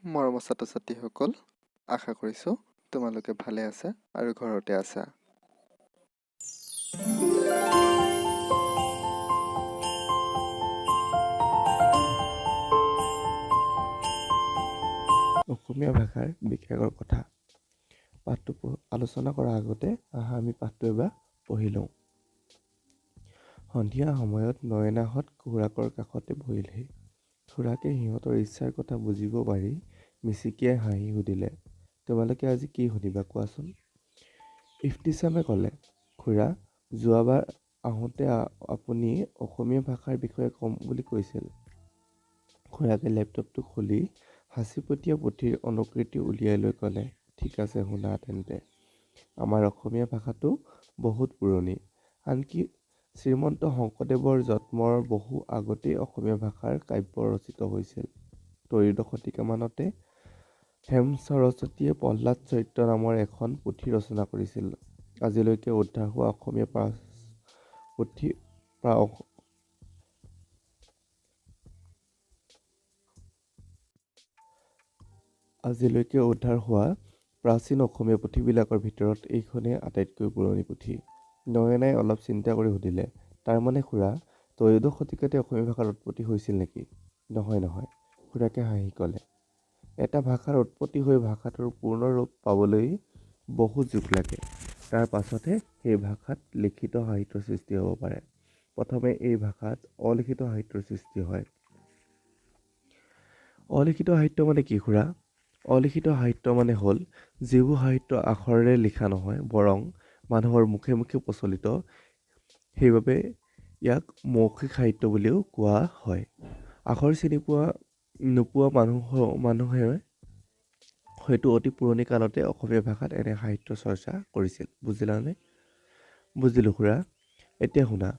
মৰমৰ ছাত্ৰ-ছাত্ৰীসকল, আশা কৰিছোঁ তোমালোকে ভালে আছা আৰু ঘৰতে আছা। অসমীয়া ভাষাৰ বিকাশৰ কথা পাঠটো আলোচনা কৰাৰ আগতে আমি পাঠটো এবাৰ পঢ়ি লওঁ। সন্ধিয়া সময়ত নয়নাহঁত খুৰাকৰ কাষতে বহিলহি। খুৰাকে সিহঁতৰ ইচ্ছাৰ কথা বুজিব পাৰি মিচিকিয়াই হাঁহি সুধিলে, তোমালোকে আজি কি শুনিবা কোৱাচোন? ইফতিছামে ক'লে, খুৰা, যোৱাবাৰ আহোঁতে আপুনি অসমীয়া ভাষাৰ বিষয়ে ক'ম বুলি কৈছিল। খুৰাকে লেপটপটো খুলি সাঁচিপতীয়া পুথিৰ অনুকৃতি উলিয়াই লৈ ক'লে, ঠিক আছে শুনা তেন্তে। আমাৰ অসমীয়া ভাষাটো বহুত পুৰণি। আনকি শ্ৰীমন্ত শংকৰদেৱৰ জন্মৰ বহু আগতেই অসমীয়া ভাষাৰ কাব্য ৰচিত হৈছিল। ত্ৰয়োদশ শতিকামানতে হেম সৰস্বতীয়ে প্ৰহ্লাদ চৰিত্ৰ নামৰ এখন পুথি ৰচনা কৰিছিল। আজিলৈকে উদ্ধাৰ হোৱা অসমীয়া প্ৰাচীন অসমীয়া পুথিবিলাকৰ ভিতৰত এইখনেই আটাইতকৈ পুৰণি পুথি। নয়নাই অলপ চিন্তা কৰি সুধিলে, তাৰমানে খুৰা, ত্ৰয়োদশ শতিকাতে অসমীয়া ভাষাৰ উৎপত্তি হৈছিল নেকি? নহয়। খুৰাকে হাঁহি ক'লে, এটা ভাষাৰ উৎপত্তি হৈ ভাষাটোৰ পূৰ্ণ ৰূপ পাবলৈ বহু যুগ লাগে। তাৰ পাছতহে সেই ভাষাত লিখিত সাহিত্যৰ সৃষ্টি হ'ব পাৰে। প্ৰথমে এই ভাষাত অলিখিত সাহিত্যৰ সৃষ্টি হয়। অলিখিত সাহিত্য মানে কি খুৰা? অলিখিত সাহিত্য মানে হ'ল যিবোৰ সাহিত্য আখৰেৰে লিখা নহয়, বৰং মানুহৰ মুখে মুখে প্ৰচলিত। সেইবাবে ইয়াক মৌখিক সাহিত্য বুলিও কোৱা হয়। আখৰ চিনি নোপোৱা মানুহে হয়তো অতি পুৰণি কালতে অসমীয়া ভাষাত এনে সাহিত্য চৰ্চা কৰিছিল। বুজিলানে? বুজিলোঁ খুৰা। এতিয়া শুনা,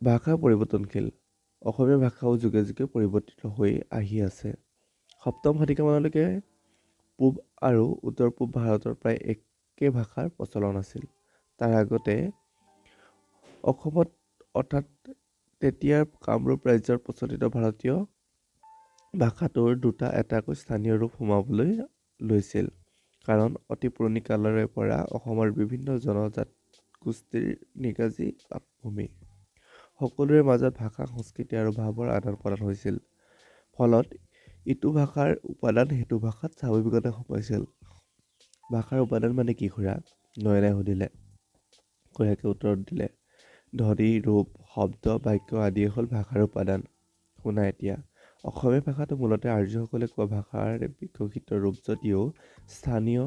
ভাষা পৰিৱৰ্তনশীল। অসমীয়া ভাষাও যুগে যুগে পৰিৱৰ্তিত হৈ আহি আছে। সপ্তম শতিকামানলৈকে পূব আৰু উত্তৰ পূব ভাৰতৰ প্ৰায় একে ভাষাৰ প্ৰচলন আছিল। তাৰ আগতে অসমত অৰ্থাৎ তেতিয়াৰ কামৰূপ ৰাজ্যৰ প্ৰচলিত ভাৰতীয় ভাষাটোৰ দুটা এটাকৈ স্থানীয় ৰূপ সোমাবলৈ লৈছিল। কাৰণ অতি পুৰণি কালৰে পৰা অসমৰ বিভিন্ন জনজাত গোষ্ঠীৰ নিগাজী বাসভূমি। সকলোৰে মাজত ভাষা, সংস্কৃতি আৰু ভাৱৰ আদান প্ৰদান হৈছিল। ফলত ইটো ভাষাৰ উপাদান সিটো ভাষাত স্বাভাৱিকতে সোমাইছিল। ভাষাৰ উপাদান মানে কি খুৰা? নয়নাই সুধিলে। খুৰাকে উত্তৰত দিলে, ধ্বনি, ৰূপ, শব্দ, বাক্য আদিয়ে হ'ল ভাষাৰ উপাদান। শুনা এতিয়া, অসমীয়া ভাষাটো মূলতে আৰ্যসকলে কোৱা ভাষাৰ বিকশিত ৰূপ যদিও স্থানীয়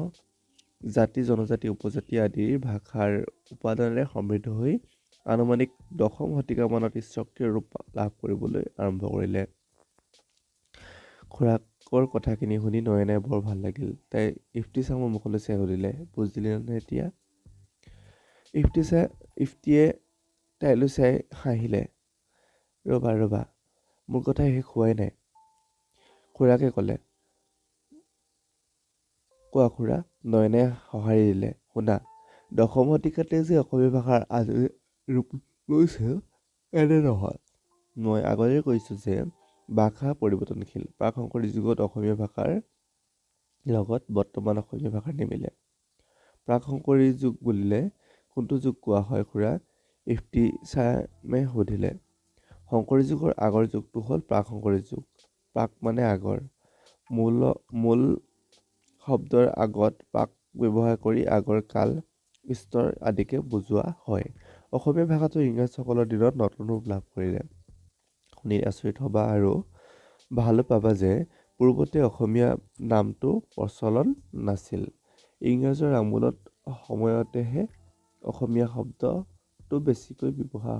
জাতি, জনজাতি, উপজাতি আদিৰ ভাষাৰ উপাদানেৰে সমৃদ্ধ হৈ আনুমানিক দশম শতিকামানত স্বকীয় ৰূপ লাভ কৰিবলৈ আৰম্ভ কৰিলে। খুৰাকৰ কথাখিনি শুনি নয়নাই বৰ ভাল লাগিল। তাই ইফতিছামৰ মুখলৈ চাই সুধিলে, বুজিলিনে এতিয়া? ইফতিয়ে তাইলৈ চাই হাঁহিলে। ৰবা, মোৰ কথা শেষ হোৱাই নাই। খুৰাকে ক'লে, কোৱা খুৰা। নয়নাই সঁহাৰি দিলে, শুনা, দশম শতিকাতে যে অসমীয়া ভাষাৰ আধুনিক ৰূপ লৈছিল এনে নহয়। মই আগতেই কৈছোঁ যে ভাষা পৰিৱৰ্তনশীল। প্ৰাক-শংকৰী যুগত অসমীয়া ভাষাৰ লগত বৰ্তমান অসমীয়া ভাষাৰ নিমিলে। প্ৰাক-শংকৰী যুগ বুলিলে কোনটো যুগ কোৱা হয় খুৰা? ইফতিছামে সুধিলে। শংকৰী যুগৰ আগৰ যুগটো হ'ল প্ৰাক-শংকৰী যুগ। প্ৰাক মানে আগৰ। মূল শব্দৰ আগত প্ৰাক ব্যৱহাৰ কৰি আগৰ কাল, স্তৰ আদিকে বুজোৱা হয়। অসমীয়া ভাষাটো ইংৰাজসকলৰ দিনত নতুন ৰূপ লাভ কৰিলে। শুনি আচৰিত হ'বা আৰু ভালো পাবা যে পূৰ্বতে অসমীয়া নামটো প্ৰচলন নাছিল। ইংৰাজৰ আমোলৰ সময়তেহে অসমীয়া শব্দটো বেছিকৈ ব্যৱহাৰ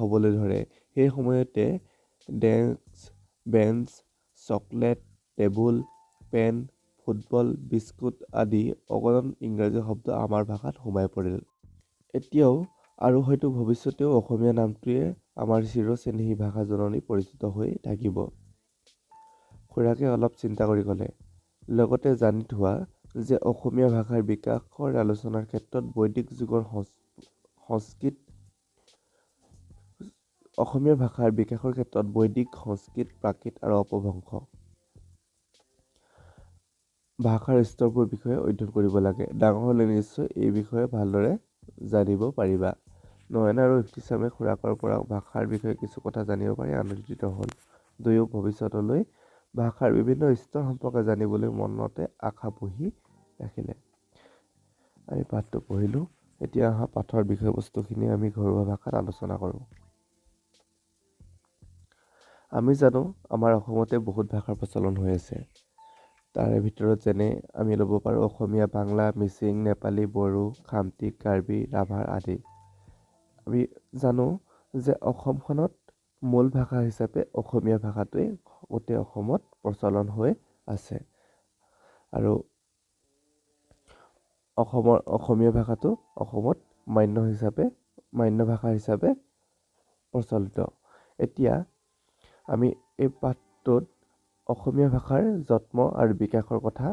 হ'বলৈ ধৰে। সেই সময়তে desk, bench, chocolate, table, pen, football, biscuit আদি অগণন ইংৰাজী শব্দ আমাৰ ভাষাত সোমাই পৰিল। এতিয়াও আৰু হয়তো ভৱিষ্যতেও অসমীয়া নামটোৱে আমাৰ চিৰচেনেহী ভাষা জননী পৰিচিত হৈ থাকিব। খুৰাকে অলপ চিন্তা কৰি ক'লে, লগতে জানি থোৱা যে অসমীয়া ভাষাৰ বিকাশৰ আলোচনাৰ ক্ষেত্ৰত বৈদিক যুগৰ সংস্কৃত অসমীয়া ভাষাৰ বিকাশৰ ক্ষেত্ৰত বৈদিক, সংস্কৃত, প্ৰাকৃত আৰু অপভ্ৰংশ ভাষাৰ স্তৰবোৰ বিষয়ে অধ্যয়ন কৰিব লাগে। ডাঙৰ হ'লে নিশ্চয় এই বিষয়ে ভালদৰে জানিব পাৰিবা। নয়ন আৰু ইফতিছামে খুৰাকৰ পৰা ভাষাৰ বিষয়ে কিছু কথা জানিব পাৰি আনন্দিত হ'ল। দুয়ো ভৱিষ্যতলৈ ভাষাৰ বিভিন্ন স্তৰ সম্পৰ্কে জানিবলৈ মনতে আশা পুহি ৰাখিলে। আমি পাঠটো পঢ়িলোঁ। এতিয়া অহা পাঠৰ বিষয়বস্তুখিনি আমি ঘৰুৱা ভাষাত আলোচনা কৰোঁ। আমি জানো আমাৰ অসমতে বহুত ভাষাৰ প্ৰচলন হৈ আছে। তাৰে ভিতৰত যেনে আমি ল'ব পাৰোঁ অসমীয়া, বাংলা, মিচিং, নেপালী, বড়ো, খামতি, কাৰ্বি, ৰাভা আদি। আমি জানো যে অসমখনত মূল ভাষা হিচাপে অসমীয়া ভাষাটোৱেই গোটেই অসমত প্ৰচলন হৈ আছে। আৰু অসমীয়া ভাষাটো অসমত মান্য ভাষা হিচাপে প্ৰচলিত। এতিয়া আমি এই পাঠটোত অসমীয়া ভাষাৰ জন্ম আৰু বিকাশৰ কথা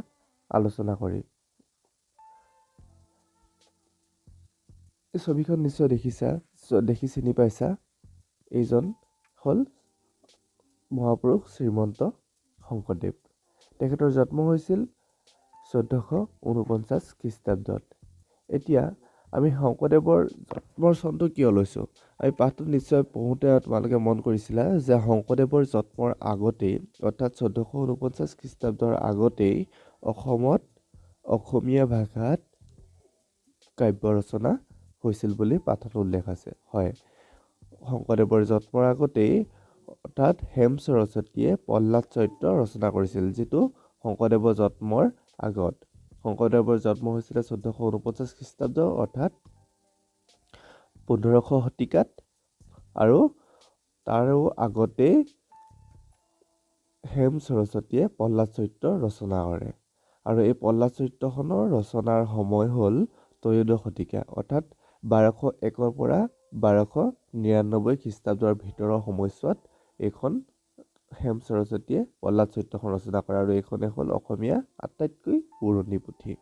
আলোচনা কৰিম। এই ছবিখন নিশ্চয় দেখি চিনি পাইছা। এইজন হ'ল মহাপুৰুষ শ্ৰীমন্ত শংকৰদেৱ। তেখেতৰ জন্ম হৈছিল 1449 খ্ৰীষ্টাব্দত। এতিয়া আমি শংকৰদেৱৰ জন্মৰ চনটো কিয় লৈছোঁ? আমি পাঠটো নিশ্চয় পঢ়োঁতে তোমালোকে মন কৰিছিলা যে শংকৰদেৱৰ জন্মৰ আগতেই অৰ্থাৎ 1449 খ্ৰীষ্টাব্দৰ আগতেই অসমত অসমীয়া ভাষাত কাব্য ৰচনা হৈছিল বুলি পাঠত উল্লেখ আছে। হয়, শংকৰদেৱৰ জন্মৰ আগতেই অৰ্থাৎ হেম সৰস্বতীয়ে প্ৰহ্লাদ চৰিত্ৰ ৰচনা কৰিছিল, যিটো শংকৰদেৱৰ জন্মৰ আগত। শংকৰদেৱৰ জন্ম হৈছিলে 1449 খ্ৰীষ্টাব্দ অৰ্থাৎ 1500 শতিকাত, আৰু তাৰো আগতেই হেম সৰস্বতীয়ে প্ৰহ্লাদ চৰিত্ৰ ৰচনা কৰে। আৰু এই প্ৰহ্লাদ চৰিত্ৰখনৰ ৰচনাৰ সময় হ'ল ত্ৰয়োদশ শতিকা অৰ্থাৎ 1201 পৰা 1299 খ্ৰীষ্টাব্দৰ ভিতৰৰ সময়ছোৱাত এইখন হেম সৰস্বতীয়ে প্ৰহ্লাদ চৰিত্ৰখন ৰচনা কৰে, আৰু এইখনে হ'ল অসমীয়া আটাইতকৈ পুৰণি পুথি।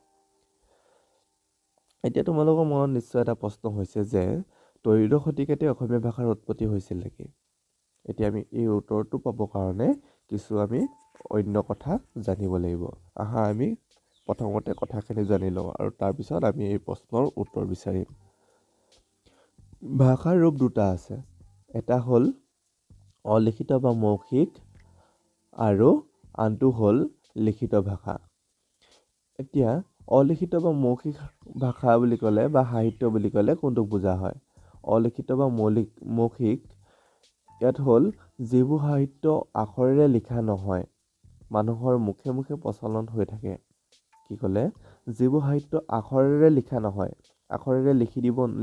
এতিয়া তোমালোকৰ মনত নিশ্চয় এটা প্ৰশ্ন হৈছে যে ত্ৰয়োদশ শতিকাতে অসমীয়া ভাষাৰ উৎপত্তি হৈছিল নেকি? এতিয়া আমি এই উত্তৰটো পাবৰ কাৰণে কিছু আমি অন্য কথা জানিব লাগিব। আহা আমি প্ৰথমতে কথাখিনি জানি লওঁ আৰু তাৰপিছত আমি এই প্ৰশ্নৰ উত্তৰ বিচাৰিম। ভাষাৰ ৰূপ দুটা আছে। এটা হ'ল অলিখিত বা মৌখিক আৰু আনটো হ'ল লিখিত ভাষা। এতিয়া অলিখিত বা মৌখিক ভাষা বুলি ক'লে বা সাহিত্য বুলি ক'লে কোনটোক বুজা হয়? অলিখিত বা মৌখিক ইয়াত হ'ল যিবোৰ সাহিত্য আখৰেৰে লিখা নহয়, মানুহৰ মুখে মুখে প্ৰচলন হৈ থাকে। কি ক'লে? যিবোৰ সাহিত্য আখৰেৰে লিখা নহয়, আখৰেৰে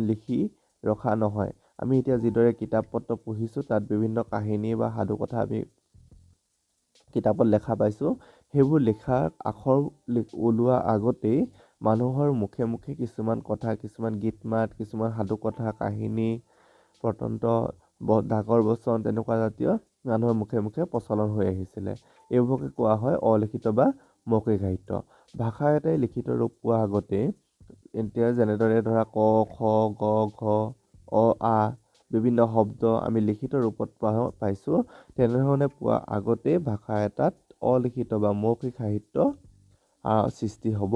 লিখি ৰখা নহয়। আমি এতিয়া যিদৰে কিতাপ পত্ৰ পঢ়িছোঁ, তাত বিভিন্ন কাহিনী বা সাধু কথা আমি কিতাপত লেখা পাইছোঁ। সেইবোৰ লিখাৰ আখৰ ওলোৱা আগতেই মানুহৰ মুখে মুখে কিছুমান কথা, কিছুমান গীত মাত, কিছুমান সাধু কথা, কাহিনী, প্ৰতন্ত ডাকৰ বচন তেনেকুৱা জাতীয় মানুহৰ মুখে মুখে প্ৰচলন হৈ আহিছিলে। এইবোৰকে কোৱা হয় অলিখিত বা মৌখিক সাহিত্য। ভাষা এটাই লিখিত ৰূপ পোৱা আগতেই, এতিয়া যেনেদৰে ধৰা ক, খ, গ, ঘ, অ, আ বিভিন্ন শব্দ আমি লিখিত ৰূপত পাইছোঁ, তেনেধৰণে পোৱা আগতেই ভাষা এটাত অলিখিত বা মৌখিক সাহিত্য সৃষ্টি হ'ব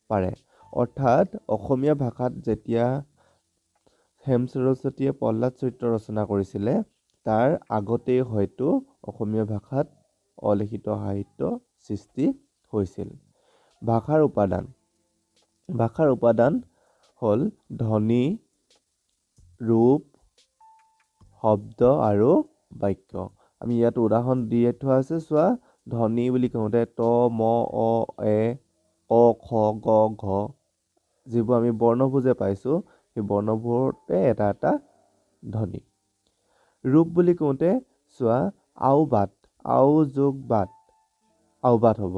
পাৰে। অৰ্থাৎ অসমীয়া ভাষাত যেতিয়া হেম সৰস্বতীয়ে প্ৰহ্লাদ চৰিত্ৰ ৰচনা কৰিছিলে, তাৰ আগতেই হয়তো অসমীয়া ভাষাত অলিখিত সাহিত্য সৃষ্টি হৈছিল। ভাষাৰ উপাদান হ'ল ধ্বনি, ৰূপ, শব্দ আৰু বাক্য। আমি ইয়াত উদাহৰণ দি থোৱা আছে, চোৱা। ধ্বনি বুলি কওঁতে ত, ম, অ, এ, ক, খ, গ, ঘ যিবোৰ আমি বৰ্ণবোৰ যে পাইছোঁ, সেই বৰ্ণবোৰতে এটা এটা ধ্বনি। ৰূপ বুলি কওঁতে চোৱা আওবাট, আও যোগ বাট, আওবাট হ'ব।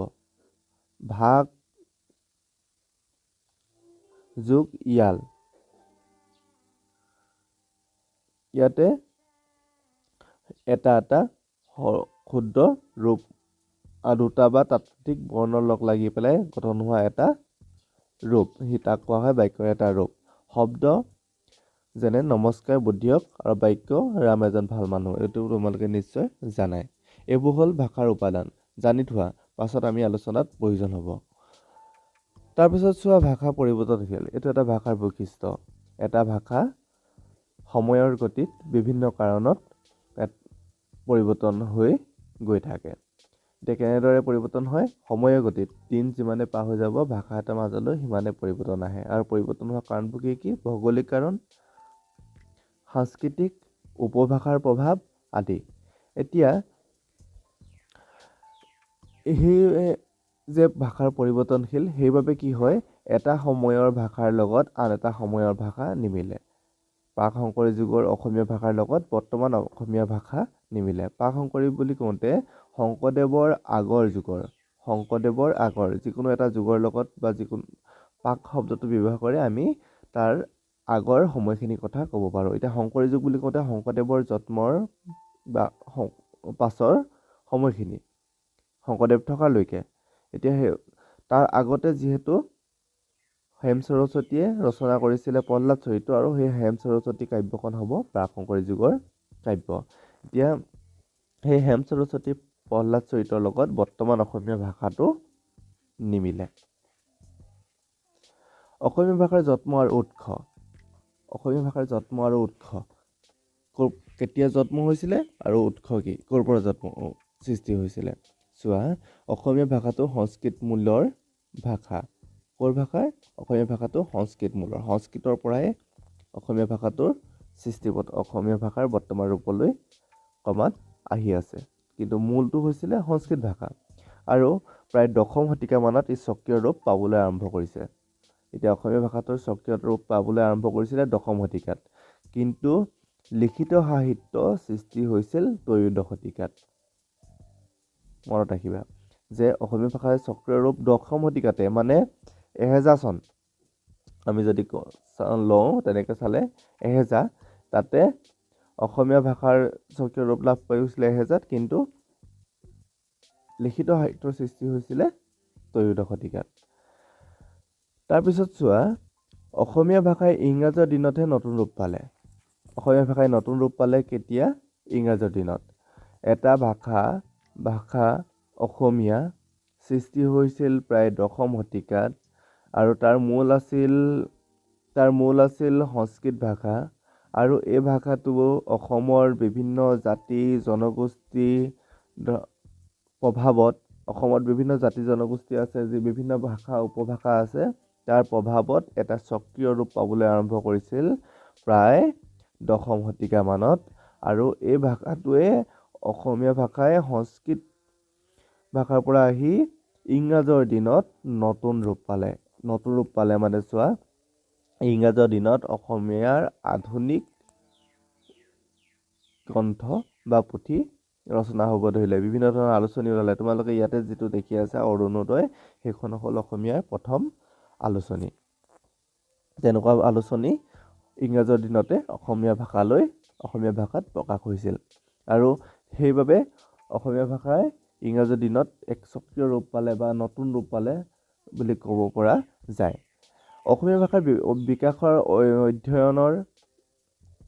ভাগ যোগ ইয়াল, ইয়াতে এটা এটা ক্ষুদ্ৰ ৰূপ আৰু দুটা বা তাতোধিক বৰ্ণ লগ লাগি পেলাই গঠন হোৱা এটা ৰূপ, তাক কোৱা হয় বাক্যৰ এটা ৰূপ। শব্দ যেনে নমস্কাৰ বুদ্ধিয়ক আৰু বাক্য ৰাম এজন ভাল মানুহ, এইটো তোমালোকে নিশ্চয় জানাই। এইবোৰ হ'ল ভাষাৰ উপাদান, জানি থোৱা, পাছত আমি আলোচনাত প্ৰয়োজন হ'ব। তাৰপিছত চোৱা ভাষা পৰিৱৰ্তনশীল। এইটো এটা ভাষাৰ বৈশিষ্ট্য। এটা ভাষা সময়ৰ গতিত বিভিন্ন কাৰণত পৰিৱৰ্তন হৈ গৈ থাকে। এতিয়া কেনেদৰে পৰিৱৰ্তন হয়? সময়ৰ গতিত দিন যিমানে পাৰ হৈ যাব ভাষা এটাৰ মাজলৈ সিমানে পৰিৱৰ্তন আহে। আৰু পৰিৱৰ্তন হোৱা কাৰণবোৰ কি? ভৌগোলিক কাৰণ, সাংস্কৃতিক, উপভাষাৰ প্ৰভাৱ আদি। এতিয়া সেই যে ভাষাৰ পৰিৱৰ্তনশীল, সেইবাবে কি হয়, এটা সময়ৰ ভাষাৰ লগত আন এটা সময়ৰ ভাষা নিমিলে। প্ৰাক শংকৰী যুগৰ অসমীয়া ভাষাৰ লগত বৰ্তমান অসমীয়া ভাষা নিমিলে। প্ৰাক শংকৰী বুলি কওঁতে শংকৰদেৱৰ আগৰ যিকোনো এটা যুগৰ লগত বা যিকোনো প্ৰাক শব্দটো ব্যৱহাৰ কৰি আমি তাৰ আগৰ সময়খিনিৰ কথা ক'ব পাৰোঁ। এতিয়া শংকৰী যুগ বুলি কওঁতে শংকৰদেৱৰ জন্মৰ বা পাছৰ সময়খিনি, শংকৰদেৱ থকালৈকে। এতিয়া তাৰ আগতে যিহেতু হেম সৰস্বতীয়ে ৰচনা কৰিছিলে প্ৰহ্লাদ চৰিত্ৰ, আৰু সেই হেম সৰস্বতী কাব্যখন হ'ব প্ৰাক শংকৰী যুগৰ কাব্য। এতিয়া সেই হেম সৰস্বতী প্ৰহ্লাদ চৰিত্ৰৰ লগত বৰ্তমান অসমীয়া ভাষাটো নিমিলে। অসমীয়া ভাষাৰ জন্ম আৰু উৎস। অসমীয়া ভাষাৰ জন্ম আৰু উৎস কেতিয়া জন্ম হৈছিলে আৰু উৎস কি, ক'ৰ পৰা সৃষ্টি হৈছিলে? চোৱা, অসমীয়া ভাষাটো সংস্কৃত মূলৰ ভাষা। ক'ৰ ভাষাৰ? অসমীয়া ভাষাটো সংস্কৃত মূলৰ। সংস্কৃতৰ পৰাই অসমীয়া ভাষাটোৰ সৃষ্টিপথ, অসমীয়া ভাষাৰ বৰ্তমান ৰূপলৈ ক্ৰমাৎ আহি আছে। কিন্তু মূলটো হৈছিলে সংস্কৃত ভাষা। আৰু প্ৰায় দশম শতিকামানত ই স্বকীয় ৰূপ পাবলৈ আৰম্ভ কৰিছে। এতিয়া অসমীয়া ভাষাটোৰ স্বকীয় ৰূপ পাবলৈ আৰম্ভ কৰিছিলে দশম শতিকাত, কিন্তু লিখিত সাহিত্য সৃষ্টি হৈছিল ত্ৰয়োদশ শতিকাত। মনত ৰাখিবা যে অসমীয়া ভাষাৰ স্বকীয় ৰূপ দশম শতিকাতে, মানে 1000 চন আমি যদি লওঁ, তেনেকৈ চালে 1000, তাতে অসমীয়া ভাষাৰ স্বকীয় ৰূপ লাভ কৰিছিলে 1000, কিন্তু লিখিত সাহিত্যৰ সৃষ্টি হৈছিলে ত্ৰয়োদশ শতিকাত। তাৰপিছত চোৱা, অসমীয়া ভাষাই ইংৰাজৰ দিনতহে নতুন ৰূপ পালে। অসমীয়া ভাষাই নতুন ৰূপ পালে কেতিয়া? ইংৰাজৰ দিনত। এটা ভাষা অসমীয়া সৃষ্টি হৈছিল প্ৰায় দশম শতিকাত, আৰু তাৰ মূল আছিল সংস্কৃত ভাষা। আৰু এই ভাষাটো অসমৰ বিভিন্ন জাতি জনগোষ্ঠীৰ প্ৰভাৱত, অসমত বিভিন্ন জাতি জনগোষ্ঠী আছে, যি বিভিন্ন ভাষা উপভাষা আছে, তাৰ প্ৰভাৱত এটা স্বকীয় ৰূপ পাবলৈ আৰম্ভ কৰিছিল প্ৰায় দশম শতিকামানত। আৰু এই ভাষাটোৱে অসমীয়া ভাষাই সংস্কৃত ভাষাৰ পৰা আহি ইংৰাজৰ দিনত নতুন ৰূপ পালে। নতুন ৰূপ পালে মানে চোৱা, ইংৰাজৰ দিনত অসমীয়াৰ আধুনিক গ্ৰন্থ বা পুথি ৰচনা হ'ব ধৰিলে, বিভিন্ন ধৰণৰ আলোচনী ওলালে। তোমালোকে ইয়াতে যিটো দেখি আছা অৰুণোদয়, সেইখন হ'ল অসমীয়াৰ প্ৰথম আলোচনী। তেনেকুৱা আলোচনী ইংৰাজৰ দিনতে অসমীয়া ভাষাত প্ৰকাশ হৈছিল। আৰু সেইবাবে অসমীয়া ভাষাই ইংৰাজৰ দিনত এক স্বকীয় ৰূপ পালে বা নতুন ৰূপ পালে বুলি ক'ব পৰা যায়। অসমীয়া ভাষাৰ বিকাশৰ অধ্যয়নৰ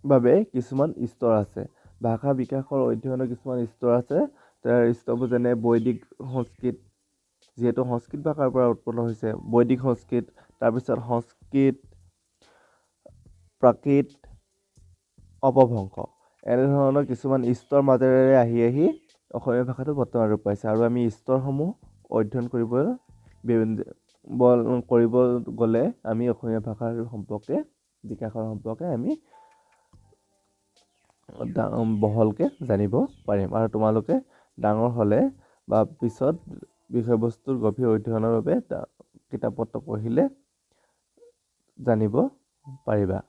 বাবে কিছুমান স্তৰ আছে। ভাষা বিকাশৰ অধ্যয়নৰ কিছুমান স্তৰ আছে। তাৰ স্তৰবোৰ যেনে বৈদিক সংস্কৃত, যিহেতু সংস্কৃত ভাষাৰ পৰা উৎপন্ন হৈছে, বৈদিক সংস্কৃত, তাৰপিছত সংস্কৃত, প্ৰাকৃত, অপভ্ৰংশ, এনেধৰণৰ কিছুমান স্তৰ মাজেৰে আহি অসমীয়া ভাষাটো বৰ্তমান ৰূপ পাইছে। আৰু আমি স্তৰসমূহ অধ্যয়ন কৰিব গ'লে আমি অসমীয়া ভাষাৰ বিকাশৰ সম্পৰ্কে আমি বহলকে জানিব পাৰিম। আৰু তোমালোকে ডাঙৰ হ'লে বা পিছত বিষয়বস্তুৰ গভীৰ অধ্যয়নৰ বাবে কিতাপ পত্ৰ পঢ়িলে জানিব পাৰিবা।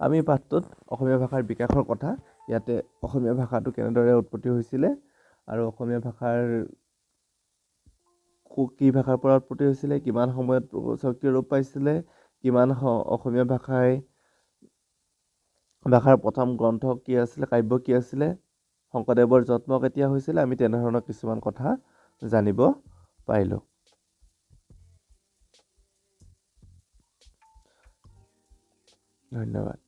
আমি পাঠটোত অসমীয়া ভাষাৰ বিকাশৰ কথা, ইয়াতে অসমীয়া ভাষাটো কেনেদৰে উৎপত্তি হৈছিলে, আৰু অসমীয়া ভাষাৰ কি ভাষাৰ পৰা উৎপত্তি হৈছিলে, কিমান সময়ত স্বকীয় ৰূপ পাইছিলে, কিমান অসমীয়া ভাষাৰ প্ৰথম গ্ৰন্থ কি আছিলে, কাব্য কি আছিলে, শংকৰদেৱৰ জন্ম কেতিয়া হৈছিলে, আমি তেনেধৰণৰ কিছুমান কথা জানিব পাৰিলোঁ। ধন্যবাদ।